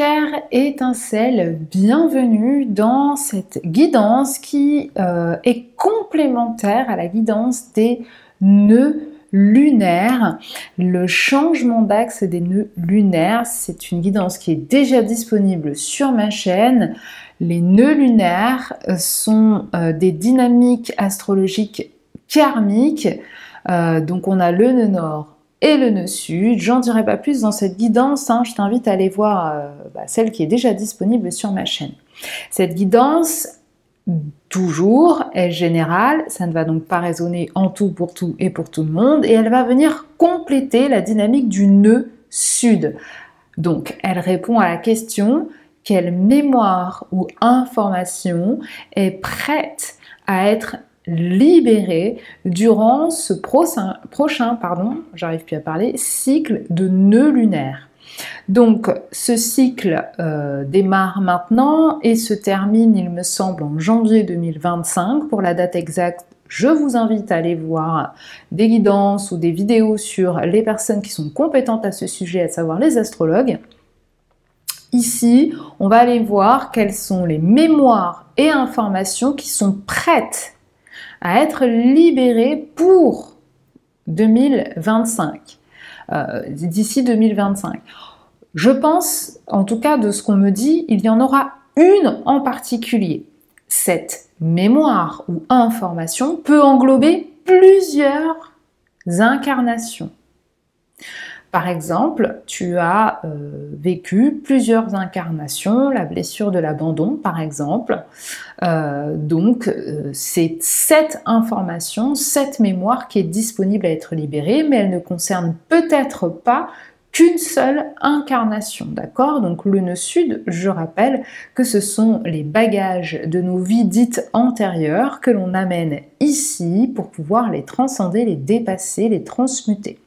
chère étincelle, bienvenue dans cette guidance qui est complémentaire à la guidance des nœuds lunaires. Le changement d'axe des nœuds lunaires, c'est une guidance qui est déjà disponible sur ma chaîne. Les nœuds lunaires sont des dynamiques astrologiques karmiques. Donc on a le nœud nord et le nœud sud. J'en dirai pas plus dans cette guidance, je t'invite à aller voir celle qui est déjà disponible sur ma chaîne. Cette guidance, toujours, est générale, ça ne va donc pas résonner en tout pour tout et pour tout le monde, et elle va venir compléter la dynamique du nœud sud. Donc elle répond à la question: quelle mémoire ou information est prête à être libérée durant ce prochain cycle de nœuds lunaires. Donc ce cycle démarre maintenant et se termine, il me semble, en janvier 2025. Pour la date exacte, je vous invite à aller voir des guidances ou des vidéos sur les personnes qui sont compétentes à ce sujet, à savoir les astrologues. Ici, on va aller voir quelles sont les mémoires et informations qui sont prêtes à être libérées pour 2025, d'ici 2025. Je pense, en tout cas de ce qu'on me dit, il y en aura une en particulier. Cette mémoire ou information peut englober plusieurs incarnations. Par exemple, tu as vécu plusieurs incarnations, la blessure de l'abandon par exemple. C'est cette information, cette mémoire qui est disponible à être libérée, mais elle ne concerne peut-être pas qu'une seule incarnation, d'accord? Donc le nœud sud, je rappelle que ce sont les bagages de nos vies dites antérieures que l'on amène ici pour pouvoir les transcender, les dépasser, les transmuter.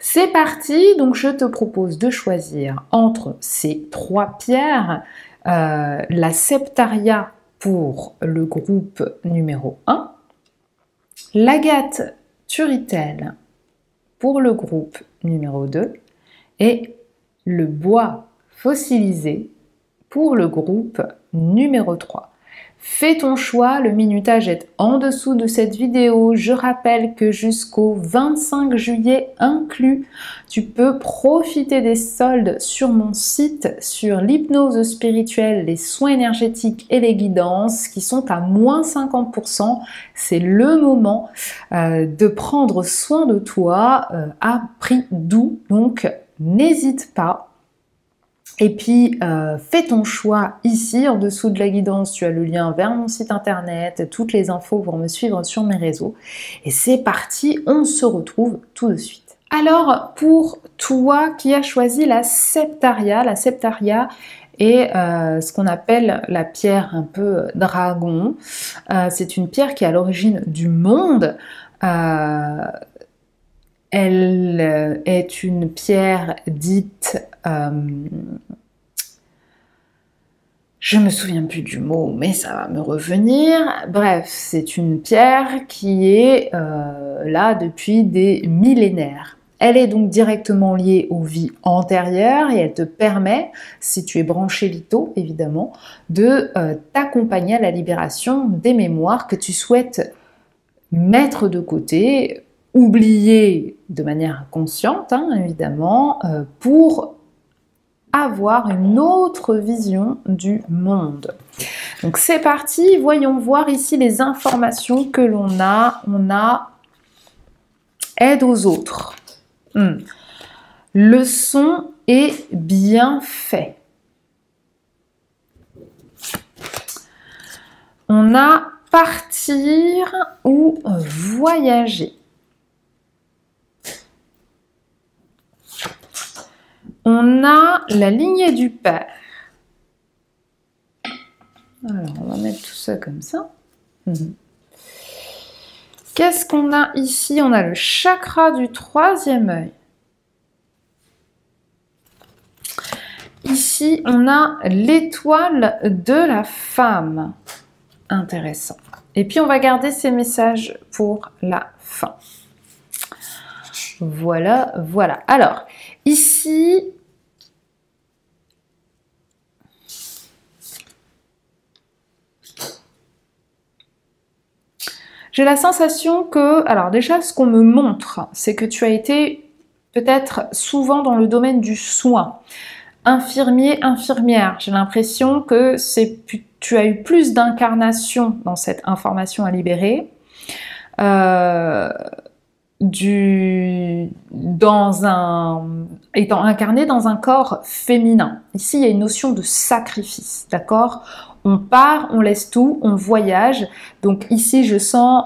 C'est parti, donc je te propose de choisir entre ces trois pierres, la septaria pour le groupe numéro 1, l'agate turritelle pour le groupe numéro 2 et le bois fossilisé pour le groupe numéro 3. Fais ton choix, le minutage est en dessous de cette vidéo. Je rappelle que jusqu'au 25 juillet inclus, tu peux profiter des soldes sur mon site sur l'hypnose spirituelle, les soins énergétiques et les guidances qui sont à moins 50%. C'est le moment de prendre soin de toi à prix doux, donc n'hésite pas. Et puis, fais ton choix ici, en dessous de la guidance, tu as le lien vers mon site internet, toutes les infos pour me suivre sur mes réseaux. Et c'est parti, on se retrouve tout de suite. Alors, pour toi qui as choisi la septaria est ce qu'on appelle la pierre un peu dragon. C'est une pierre qui est à l'origine du monde. Elle est une pierre dite... je me souviens plus du mot, mais ça va me revenir. Bref, c'est une pierre qui est là depuis des millénaires. Elle est donc directement liée aux vies antérieures et elle te permet, si tu es branché litho évidemment, de t'accompagner à la libération des mémoires que tu souhaites mettre de côté, oublier de manière consciente, évidemment, pour avoir une autre vision du monde. Donc c'est parti, voyons voir ici les informations que l'on a. On a aide aux autres. Le son est bien fait. On a partir ou voyager. On a la lignée du père. Alors, on va mettre tout ça comme ça. Qu'est-ce qu'on a ici? On a le chakra du troisième œil. Ici, on a l'étoile de la femme. Intéressant. Et puis, on va garder ces messages pour la fin. Voilà, voilà. Alors, ici, J'ai la sensation que, alors déjà, ce qu'on me montre, c'est que tu as été peut-être souvent dans le domaine du soin. Infirmier, infirmière, j'ai l'impression que tu as eu plus d'incarnation dans cette information à libérer. Étant incarné dans un corps féminin. Ici, il y a une notion de sacrifice, d'accord? On part, on laisse tout, on voyage. Donc ici, je sens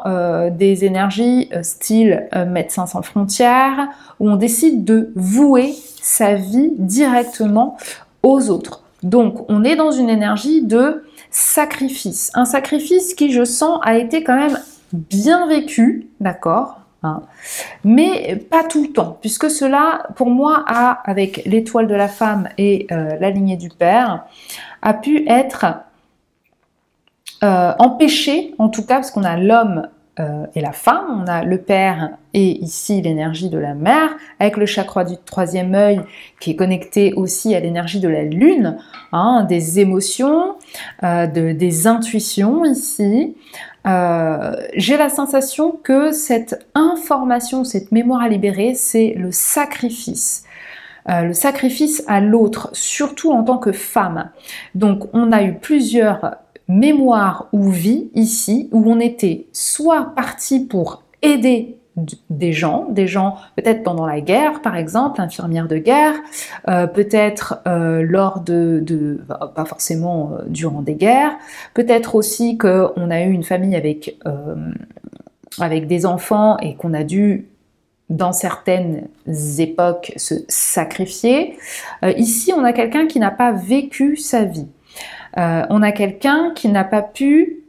des énergies style Médecins sans frontières, où on décide de vouer sa vie directement aux autres. Donc, on est dans une énergie de sacrifice. Un sacrifice qui, je sens, a été quand même bien vécu, d'accord? Mais pas tout le temps, puisque cela, pour moi, avec l'étoile de la femme et la lignée du père, a pu être empêché, en tout cas, parce qu'on a l'homme et la femme, on a le père et ici l'énergie de la mère, avec le chakra du troisième œil qui est connecté aussi à l'énergie de la lune, des émotions, des intuitions ici. J'ai la sensation que cette information, cette mémoire à libérer, c'est le sacrifice à l'autre, surtout en tant que femme. Donc on a eu plusieurs mémoires ou vies ici, où on était soit parti pour aider des gens peut-être pendant la guerre par exemple, infirmière de guerre, peut-être lors pas forcément durant des guerres, peut-être aussi qu'on a eu une famille avec des enfants et qu'on a dû dans certaines époques se sacrifier. Ici on a quelqu'un qui n'a pas vécu sa vie, on a quelqu'un qui n'a pas pu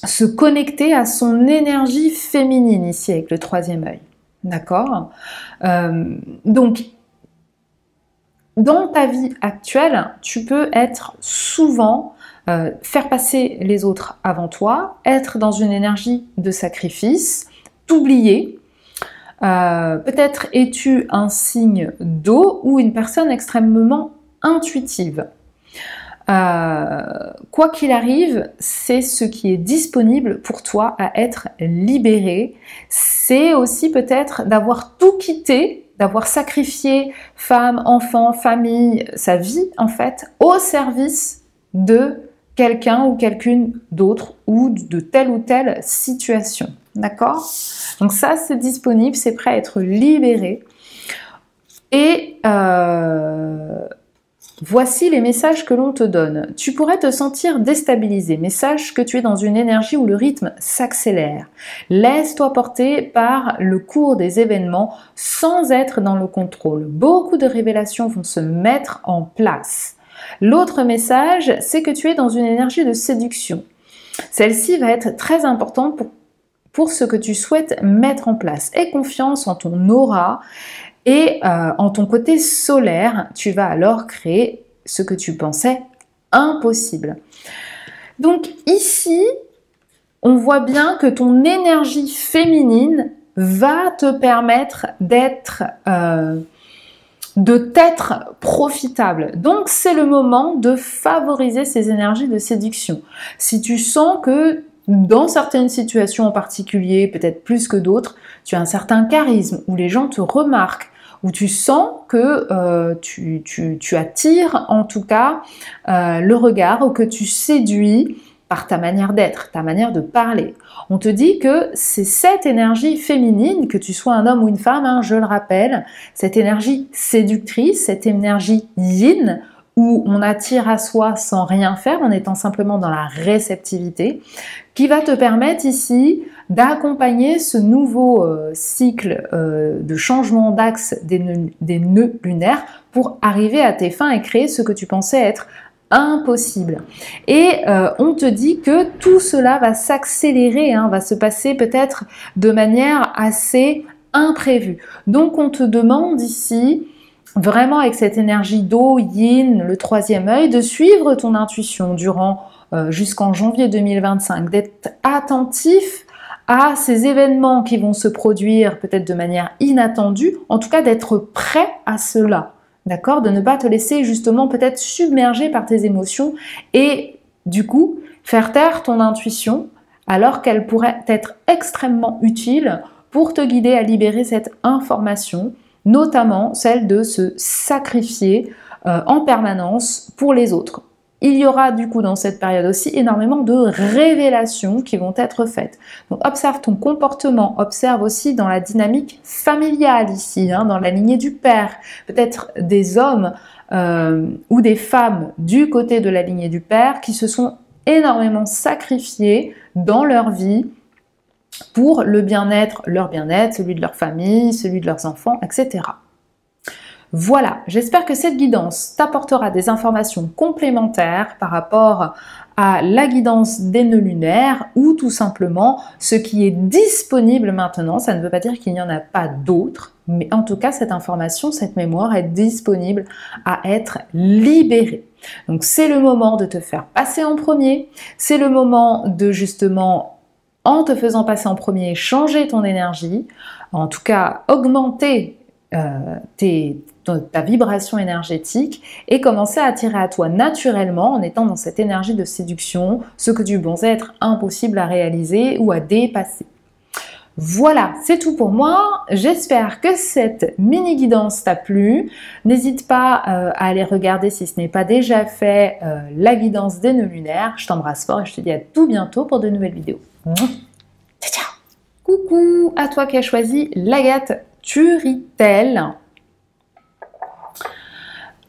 se connecter à son énergie féminine ici avec le troisième œil, d'accord? Donc, dans ta vie actuelle, tu peux être souvent, faire passer les autres avant toi, être dans une énergie de sacrifice, t'oublier. Peut-être es-tu un signe d'eau ou une personne extrêmement intuitive. Quoi qu'il arrive, c'est ce qui est disponible pour toi à être libéré. C'est aussi peut-être d'avoir tout quitté, d'avoir sacrifié femme, enfant, famille, sa vie en fait, au service de quelqu'un ou quelqu'une d'autre ou de telle ou telle situation. D'accord? Donc ça, c'est disponible, c'est prêt à être libéré. Et voici les messages que l'on te donne. Tu pourrais te sentir déstabilisé, mais sache que tu es dans une énergie où le rythme s'accélère. Laisse-toi porter par le cours des événements sans être dans le contrôle. Beaucoup de révélations vont se mettre en place. L'autre message, c'est que tu es dans une énergie de séduction. Celle-ci va être très importante pour ce que tu souhaites mettre en place. Aie confiance en ton aura. Et en ton côté solaire, tu vas alors créer ce que tu pensais impossible. Donc ici, on voit bien que ton énergie féminine va te permettre de t'être profitable. Donc c'est le moment de favoriser ces énergies de séduction. Si tu sens que dans certaines situations en particulier, peut-être plus que d'autres, tu as un certain charisme, où les gens te remarquent, où tu sens que tu attires en tout cas le regard, ou que tu séduis par ta manière d'être, ta manière de parler. On te dit que c'est cette énergie féminine, que tu sois un homme ou une femme, je le rappelle, cette énergie séductrice, cette énergie yin, où on attire à soi sans rien faire, en étant simplement dans la réceptivité, qui va te permettre ici d'accompagner ce nouveau cycle de changement d'axe des nœuds lunaires pour arriver à tes fins et créer ce que tu pensais être impossible. Et on te dit que tout cela va s'accélérer, va se passer peut-être de manière assez imprévue. Donc on te demande ici, vraiment avec cette énergie d'eau, yin, le troisième œil, de suivre ton intuition durant jusqu'en janvier 2025, d'être attentif à ces événements qui vont se produire peut-être de manière inattendue, en tout cas d'être prêt à cela, d'accord? De ne pas te laisser justement peut-être submerger par tes émotions et du coup faire taire ton intuition alors qu'elle pourrait être extrêmement utile pour te guider à libérer cette information, notamment celle de se sacrifier en permanence pour les autres. Il y aura du coup dans cette période aussi énormément de révélations qui vont être faites. Donc observe ton comportement, observe aussi dans la dynamique familiale ici, dans la lignée du père, peut-être des hommes ou des femmes du côté de la lignée du père qui se sont énormément sacrifiés dans leur vie pour le bien-être, leur bien-être, celui de leur famille, celui de leurs enfants, etc. Voilà, j'espère que cette guidance t'apportera des informations complémentaires par rapport à la guidance des nœuds lunaires ou tout simplement ce qui est disponible maintenant. Ça ne veut pas dire qu'il n'y en a pas d'autres, mais en tout cas cette information, cette mémoire est disponible à être libérée. Donc c'est le moment de te faire passer en premier, c'est le moment de justement, en te faisant passer en premier, changer ton énergie, en tout cas augmenter ta vibration énergétique et commencer à attirer à toi naturellement, en étant dans cette énergie de séduction, ce que tu pensais être impossible à réaliser ou à dépasser. Voilà, c'est tout pour moi. J'espère que cette mini guidance t'a plu. N'hésite pas à aller regarder si ce n'est pas déjà fait la guidance des nœuds lunaires. Je t'embrasse fort et je te dis à tout bientôt pour de nouvelles vidéos. Ciao, ciao. Coucou à toi qui as choisi l'agate Turitel.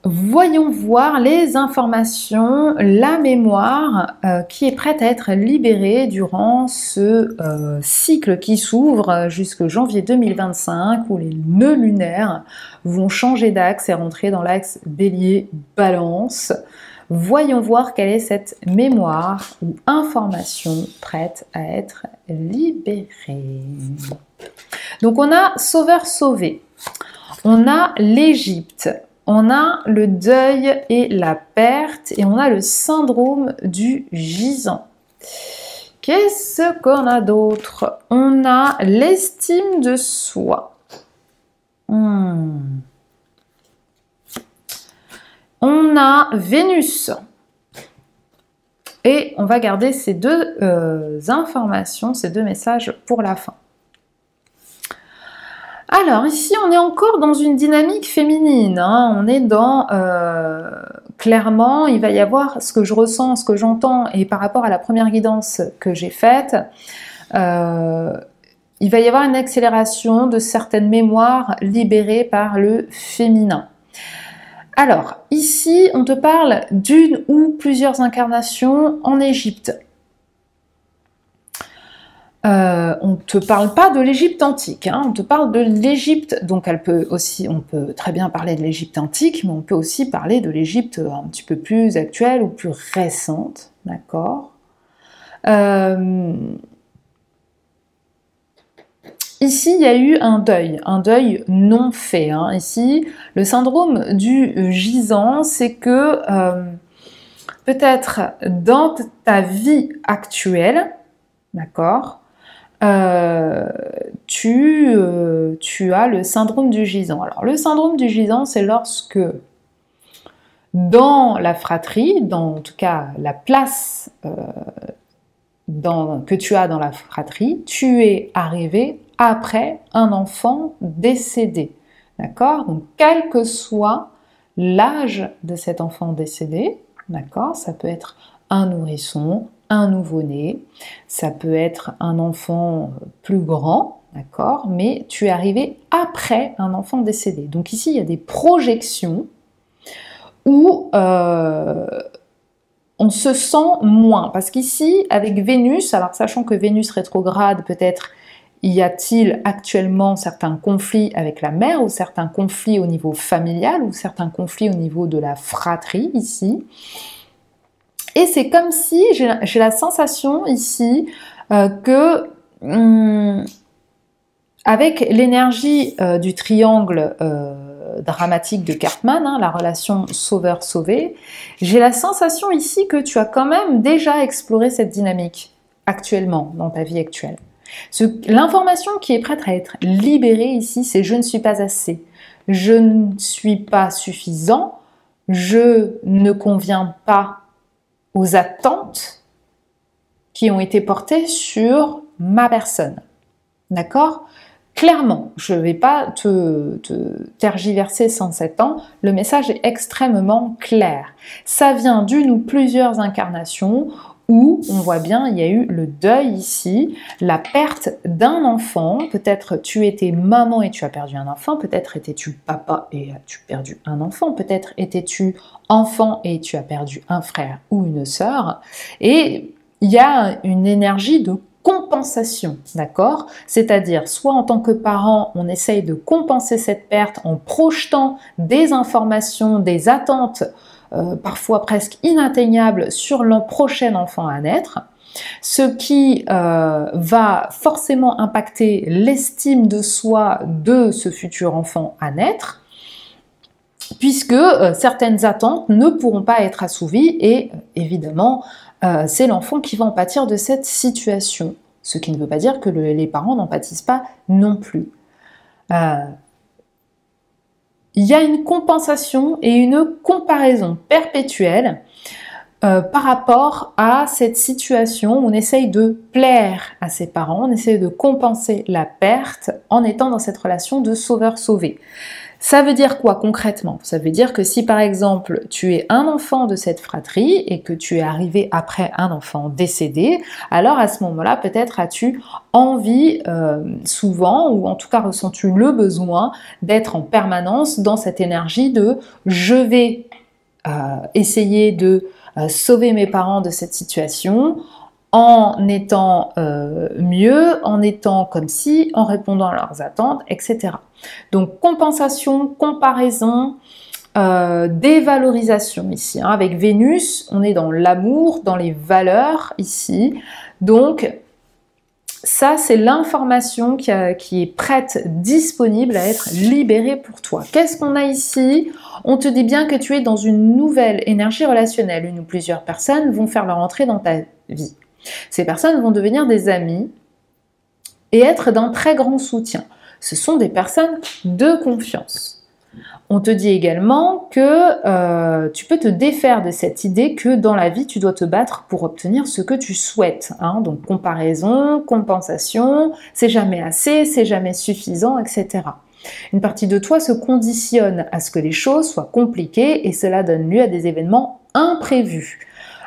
Voyons voir les informations, la mémoire qui est prête à être libérée durant ce cycle qui s'ouvre jusqu'au janvier 2025 où les nœuds lunaires vont changer d'axe et rentrer dans l'axe Bélier-Balance. Voyons voir quelle est cette mémoire ou information prête à être libérée. Donc on a Sauveur-Sauvé, on a l'Égypte, on a le deuil et la perte et on a le syndrome du gisant. Qu'est-ce qu'on a d'autre? On a l'estime de soi. On a Vénus. Et on va garder ces deux informations, ces deux messages pour la fin. Alors ici on est encore dans une dynamique féminine, on est dans, clairement il va y avoir ce que je ressens, ce que j'entends et par rapport à la première guidance que j'ai faite, il va y avoir une accélération de certaines mémoires libérées par le féminin. Alors ici on te parle d'une ou plusieurs incarnations en Égypte. On ne te parle pas de l'Égypte antique, on te parle de l'Égypte, donc on peut très bien parler de l'Égypte antique, mais on peut aussi parler de l'Égypte un petit peu plus actuelle ou plus récente, d'accord. Ici, il y a eu un deuil non fait. Ici, le syndrome du gisant, c'est que peut-être dans ta vie actuelle, d'accord, tu as le syndrome du gisant. Alors le syndrome du gisant, c'est lorsque dans la fratrie, dans en tout cas la place que tu as dans la fratrie, tu es arrivé après un enfant décédé. D'accord? Donc quel que soit l'âge de cet enfant décédé, d'accord, ça peut être un nourrisson, un nouveau-né, ça peut être un enfant plus grand, d'accord, mais tu es arrivé après un enfant décédé. Donc ici, il y a des projections où on se sent moins, parce qu'ici, avec Vénus, alors sachant que Vénus rétrograde, peut-être y a-t-il actuellement certains conflits avec la mère, ou certains conflits au niveau familial, ou certains conflits au niveau de la fratrie, ici. Et c'est comme si, j'ai la sensation ici que, avec l'énergie du triangle dramatique de Cartman, la relation sauveur-sauvé, j'ai la sensation ici que tu as quand même déjà exploré cette dynamique actuellement, dans ta vie actuelle. L'information qui est prête à être libérée ici, c'est « je ne suis pas assez »,« je ne suis pas suffisant »,« je ne conviens pas » aux attentes qui ont été portés sur ma personne. D'accord? Clairement, je ne vais pas te tergiverser sans 7 ans, le message est extrêmement clair. Ça vient d'une ou plusieurs incarnations où on voit bien, il y a eu le deuil ici, la perte d'un enfant, peut-être tu étais maman et tu as perdu un enfant, peut-être étais-tu papa et tu as perdu un enfant, peut-être étais-tu enfant et tu as perdu un frère ou une sœur, et il y a une énergie de compensation, d'accord? C'est-à-dire, soit en tant que parent, on essaye de compenser cette perte en projetant des informations, des attentes, parfois presque inatteignables sur le prochain enfant à naître, ce qui va forcément impacter l'estime de soi de ce futur enfant à naître, puisque certaines attentes ne pourront pas être assouvies et évidemment, c'est l'enfant qui va en pâtir de cette situation. Ce qui ne veut pas dire que les parents n'en pâtissent pas non plus. Il y a une compensation et une comparaison perpétuelle par rapport à cette situation où on essaye de plaire à ses parents, on essaye de compenser la perte en étant dans cette relation de sauveur-sauvé. Ça veut dire quoi concrètement? Ça veut dire que si par exemple tu es un enfant de cette fratrie et que tu es arrivé après un enfant décédé, alors à ce moment-là peut-être as-tu envie souvent, ou en tout cas ressens-tu le besoin d'être en permanence dans cette énergie de je vais essayer de sauver mes parents de cette situation en étant mieux, en étant comme si, en répondant à leurs attentes, etc. Donc compensation, comparaison, dévalorisation ici. Hein. Avec Vénus, on est dans l'amour, dans les valeurs ici. Donc ça, c'est l'information qui est prête, disponible à être libérée pour toi. Qu'est-ce qu'on a ici? On te dit bien que tu es dans une nouvelle énergie relationnelle. Une ou plusieurs personnes vont faire leur entrée dans ta vie. Ces personnes vont devenir des amis et être d'un très grand soutien. Ce sont des personnes de confiance. On te dit également que tu peux te défaire de cette idée que dans la vie, tu dois te battre pour obtenir ce que tu souhaites. Hein. Donc comparaison, compensation, c'est jamais assez, c'est jamais suffisant, etc. Une partie de toi se conditionne à ce que les choses soient compliquées et cela donne lieu à des événements imprévus.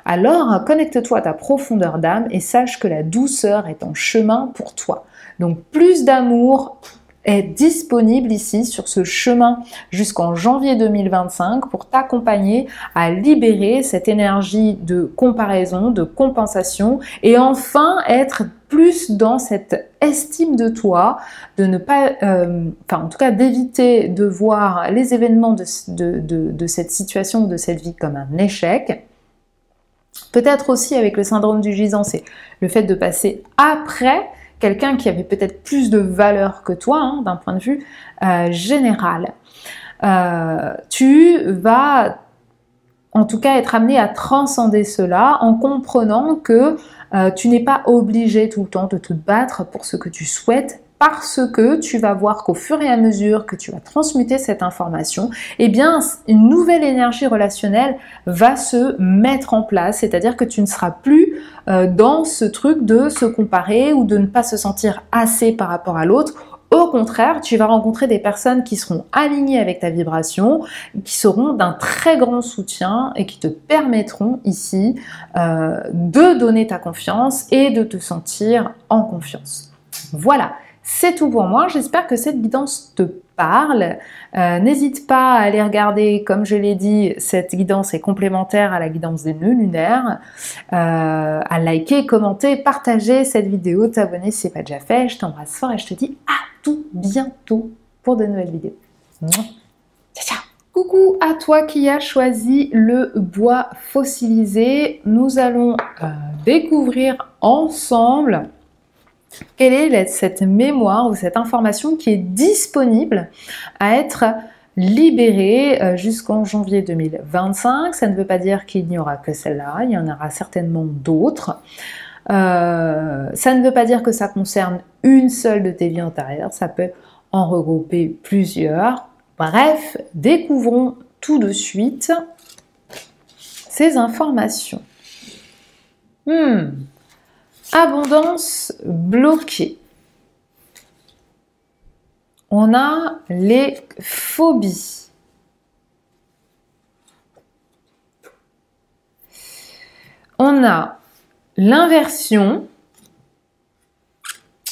Alors, connecte-toi à ta profondeur d'âme et sache que la douceur est en chemin pour toi. Donc, plus d'amour est disponible ici sur ce chemin jusqu'en janvier 2025 pour t'accompagner à libérer cette énergie de comparaison, de compensation et enfin être plus dans cette estime de toi, de ne pas, en tout cas d'éviter de voir les événements de cette situation ou de cette vie comme un échec. Peut-être aussi avec le syndrome du gisant, c'est le fait de passer après quelqu'un qui avait peut-être plus de valeur que toi, hein, d'un point de vue général. Tu vas en tout cas être amené à transcender cela en comprenant que tu n'es pas obligé tout le temps de te battre pour ce que tu souhaites, parce que tu vas voir qu'au fur et à mesure que tu vas transmuter cette information, eh bien, une nouvelle énergie relationnelle va se mettre en place, c'est-à-dire que tu ne seras plus dans ce truc de se comparer ou de ne pas se sentir assez par rapport à l'autre. Au contraire, tu vas rencontrer des personnes qui seront alignées avec ta vibration, qui seront d'un très grand soutien et qui te permettront ici de donner ta confiance et de te sentir en confiance. Voilà. C'est tout pour moi, j'espère que cette guidance te parle. N'hésite pas à aller regarder, comme je l'ai dit, cette guidance est complémentaire à la guidance des nœuds lunaires, à liker, commenter, partager cette vidéo, t'abonner si ce n'est pas déjà fait. Je t'embrasse fort et je te dis à tout bientôt pour de nouvelles vidéos. Ciao, ciao. Coucou à toi qui as choisi le bois fossilisé. Nous allons découvrir ensemble quelle est cette mémoire ou cette information qui est disponible à être libérée jusqu'en janvier 2025. Ça ne veut pas dire qu'il n'y aura que celle-là, il y en aura certainement d'autres. Ça ne veut pas dire que ça concerne une seule de tes vies antérieures, ça peut en regrouper plusieurs. Bref, découvrons tout de suite ces informations. abondance bloquée. On a les phobies. On a l'inversion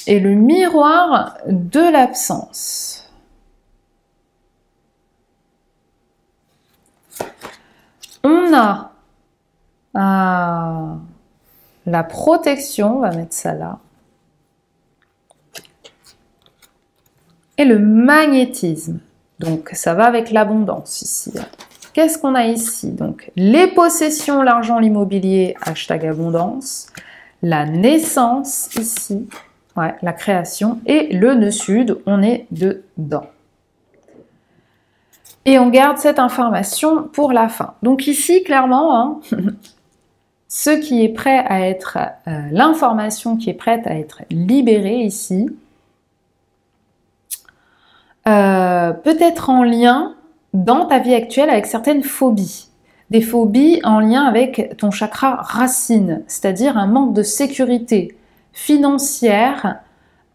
et le miroir de l'absence. On a la protection, on va mettre ça là, et le magnétisme. Donc ça va avec l'abondance ici. Qu'est-ce qu'on a ici? Donc les possessions, l'argent, l'immobilier, hashtag abondance, la naissance ici, ouais, la création, et le nœud sud, on est dedans. Et on garde cette information pour la fin. Donc ici, clairement, hein, ce qui est prêt à être, l'information qui est prête à être libérée ici, peut être en lien dans ta vie actuelle avec certaines phobies. Des phobies en lien avec ton chakra racine, c'est-à-dire un manque de sécurité financière,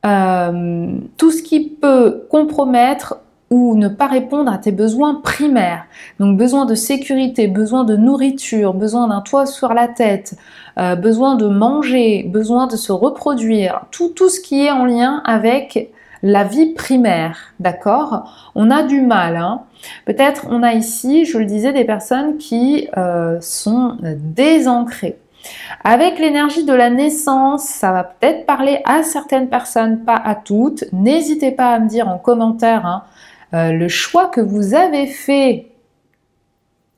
tout ce qui peut compromettre ou ne pas répondre à tes besoins primaires. Donc besoin de sécurité, besoin de nourriture, besoin d'un toit sur la tête, besoin de manger, besoin de se reproduire, tout ce qui est en lien avec la vie primaire, d'accord? On a du mal, hein. Peut-être on a ici, je le disais, des personnes qui sont désancrées. Avec l'énergie de la naissance, ça va peut-être parler à certaines personnes, pas à toutes. N'hésitez pas à me dire en commentaire le choix que vous avez fait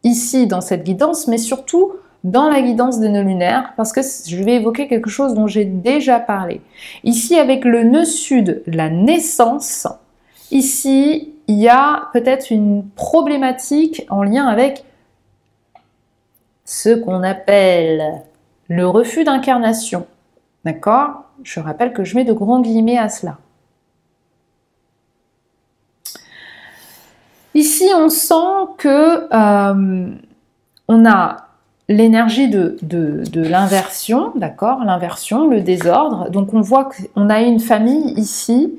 ici dans cette guidance, mais surtout dans la guidance des nœuds lunaires, parce que je vais évoquer quelque chose dont j'ai déjà parlé. Ici, avec le nœud sud, la naissance, ici, il y a peut-être une problématique en lien avec ce qu'on appelle le refus d'incarnation. D'accord? Je rappelle que je mets de grands guillemets à cela. Ici, on sent que on a l'énergie de l'inversion, d'accord? L'inversion, le désordre. Donc, on voit qu'on a une famille ici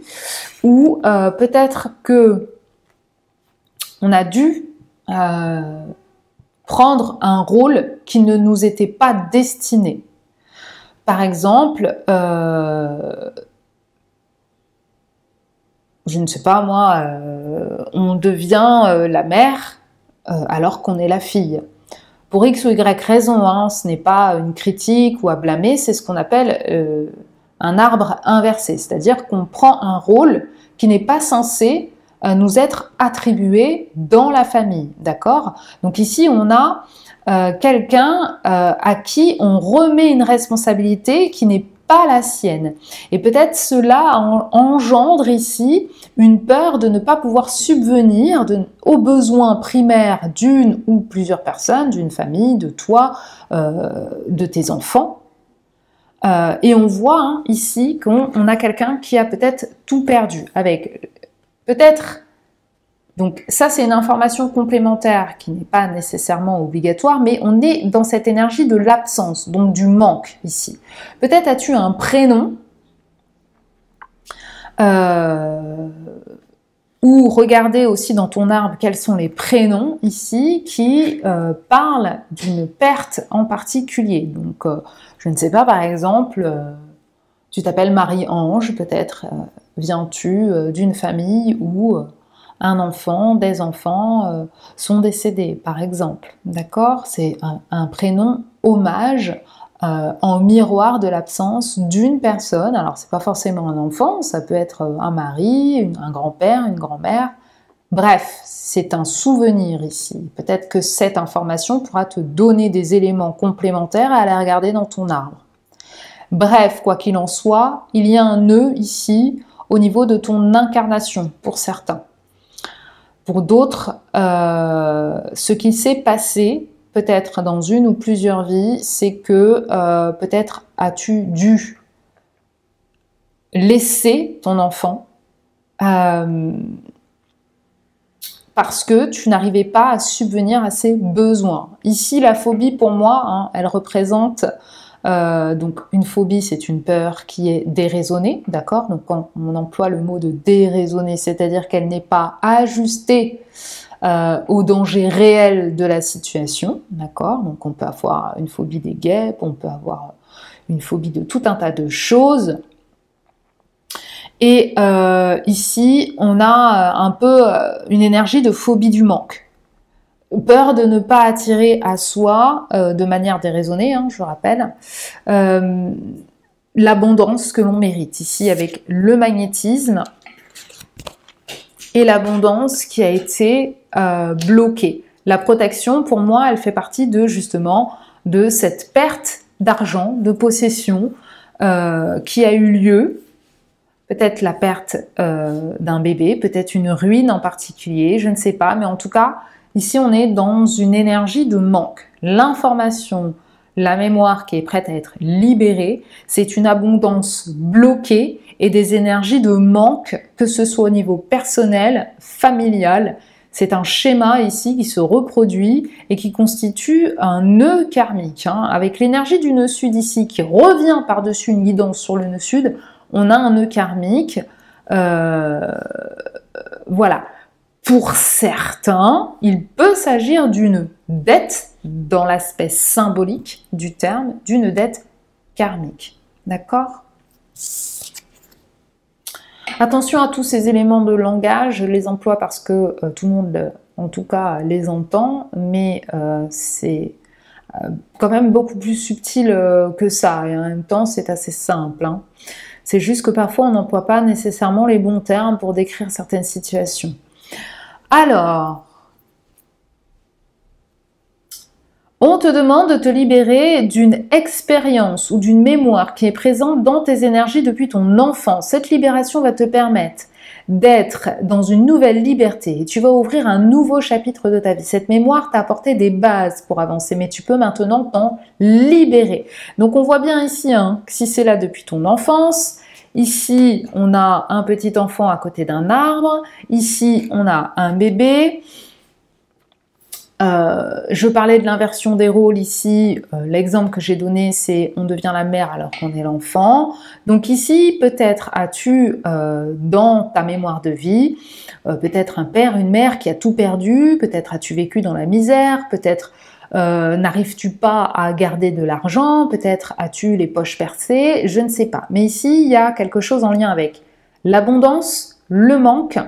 où peut-être que on a dû prendre un rôle qui ne nous était pas destiné. Par exemple, je ne sais pas moi, on devient la mère alors qu'on est la fille. Pour X ou Y raison, hein, ce n'est pas une critique ou à blâmer, c'est ce qu'on appelle un arbre inversé, c'est-à-dire qu'on prend un rôle qui n'est pas censé nous être attribué dans la famille, d'accord? Donc ici, on a quelqu'un à qui on remet une responsabilité qui n'est pas la sienne. Et peut-être cela engendre ici une peur de ne pas pouvoir subvenir aux besoins primaires d'une ou plusieurs personnes, d'une famille, de toi, de tes enfants. Et on voit ici qu'on a quelqu'un qui a peut-être tout perdu, avec peut-être. Donc ça, c'est une information complémentaire qui n'est pas nécessairement obligatoire, mais on est dans cette énergie de l'absence, donc du manque ici. Peut-être as-tu un prénom ou regardez aussi dans ton arbre quels sont les prénoms ici qui parlent d'une perte en particulier. Donc je ne sais pas, par exemple, tu t'appelles Marie-Ange, peut-être viens-tu d'une famille où un enfant, des enfants sont décédés, par exemple. D'accord? C'est un prénom hommage en miroir de l'absence d'une personne. Alors, c'est pas forcément un enfant, ça peut être un mari, un grand-père, une grand-mère. Bref, c'est un souvenir ici. Peut-être que cette information pourra te donner des éléments complémentaires à aller regarder dans ton arbre. Bref, quoi qu'il en soit, il y a un nœud ici au niveau de ton incarnation, pour certains. Pour d'autres, ce qui s'est passé, peut-être dans une ou plusieurs vies, c'est que peut-être as-tu dû laisser ton enfant parce que tu n'arrivais pas à subvenir à ses besoins. Ici, la phobie, pour moi, elle représente Donc une phobie, c'est une peur qui est déraisonnée, d'accord? Donc quand on emploie le mot de déraisonnée, c'est-à-dire qu'elle n'est pas ajustée au danger réel de la situation, d'accord? Donc on peut avoir une phobie des guêpes, on peut avoir une phobie de tout un tas de choses. Et ici, on a un peu une énergie de phobie du manque. Peur de ne pas attirer à soi, de manière déraisonnée, hein, je rappelle, l'abondance que l'on mérite. Ici, avec le magnétisme et l'abondance qui a été bloquée. La protection, pour moi, elle fait partie de, justement, de cette perte d'argent, de possession qui a eu lieu. Peut-être la perte d'un bébé, peut-être une ruine en particulier, je ne sais pas, mais en tout cas, ici on est dans une énergie de manque. L'information, la mémoire qui est prête à être libérée, c'est une abondance bloquée et des énergies de manque, que ce soit au niveau personnel, familial. C'est un schéma ici qui se reproduit et qui constitue un nœud karmique. Hein. Avec l'énergie du nœud sud ici qui revient par-dessus une guidance sur le nœud sud, on a un nœud karmique. Voilà. Pour certains, il peut s'agir d'une dette dans l'aspect symbolique du terme, d'une dette karmique. D'accord? Attention à tous ces éléments de langage, je les emploie parce que tout le monde, en tout cas, les entend, mais c'est quand même beaucoup plus subtil que ça, et en même temps, c'est assez simple. Hein. C'est juste que parfois, on n'emploie pas nécessairement les bons termes pour décrire certaines situations. Alors, on te demande de te libérer d'une expérience ou d'une mémoire qui est présente dans tes énergies depuis ton enfance. Cette libération va te permettre d'être dans une nouvelle liberté et tu vas ouvrir un nouveau chapitre de ta vie. Cette mémoire t'a apporté des bases pour avancer, mais tu peux maintenant t'en libérer. Donc on voit bien ici, hein, que si c'est là depuis ton enfance, ici on a un petit enfant à côté d'un arbre, ici on a un bébé. Je parlais de l'inversion des rôles ici, l'exemple que j'ai donné c'est on devient la mère alors qu'on est l'enfant. Donc ici peut-être as-tu dans ta mémoire de vie, peut-être un père, une mère qui a tout perdu, peut-être as-tu vécu dans la misère, peut-être n'arrives-tu pas à garder de l'argent, peut-être as-tu les poches percées, je ne sais pas. Mais ici il y a quelque chose en lien avec l'abondance, le manque,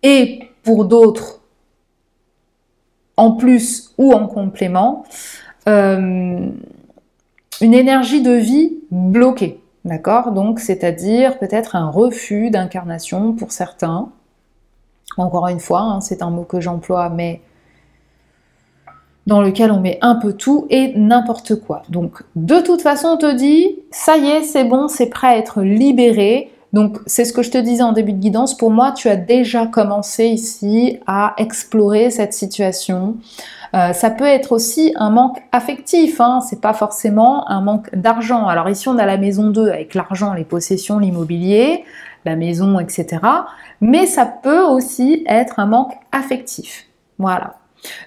et pour d'autres, en plus ou en complément, une énergie de vie bloquée, d'accord? Donc, c'est-à-dire peut-être un refus d'incarnation pour certains. Encore une fois, hein, c'est un mot que j'emploie, mais dans lequel on met un peu tout et n'importe quoi. Donc, de toute façon, on te dit, ça y est, c'est bon, c'est prêt à être libéré. Donc, c'est ce que je te disais en début de guidance. Pour moi, tu as déjà commencé ici à explorer cette situation. Ça peut être aussi un manque affectif, hein. C'est pas forcément un manque d'argent. Alors ici, on a la maison 2 avec l'argent, les possessions, l'immobilier, la maison, etc. Mais ça peut aussi être un manque affectif. Voilà.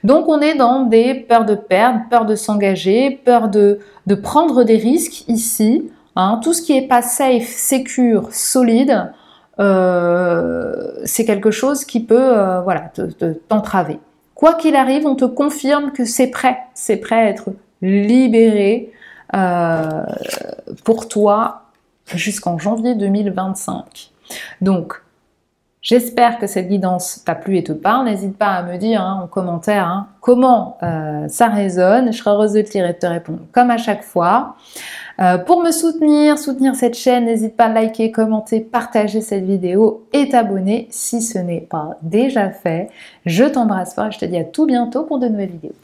Donc, on est dans des peurs de perdre, peur de s'engager, peur de prendre des risques ici. Hein, tout ce qui n'est pas safe, secure, solide, c'est quelque chose qui peut voilà, t'entraver. Quoi qu'il arrive, on te confirme que c'est prêt à être libéré pour toi jusqu'en janvier 2025. Donc, j'espère que cette guidance t'a plu et te parle. N'hésite pas à me dire hein, en commentaire hein, comment ça résonne. Je serai heureuse de te lire et de te répondre comme à chaque fois. Pour me soutenir cette chaîne, n'hésite pas à liker, commenter, partager cette vidéo et t'abonner si ce n'est pas déjà fait. Je t'embrasse fort et je te dis à tout bientôt pour de nouvelles vidéos.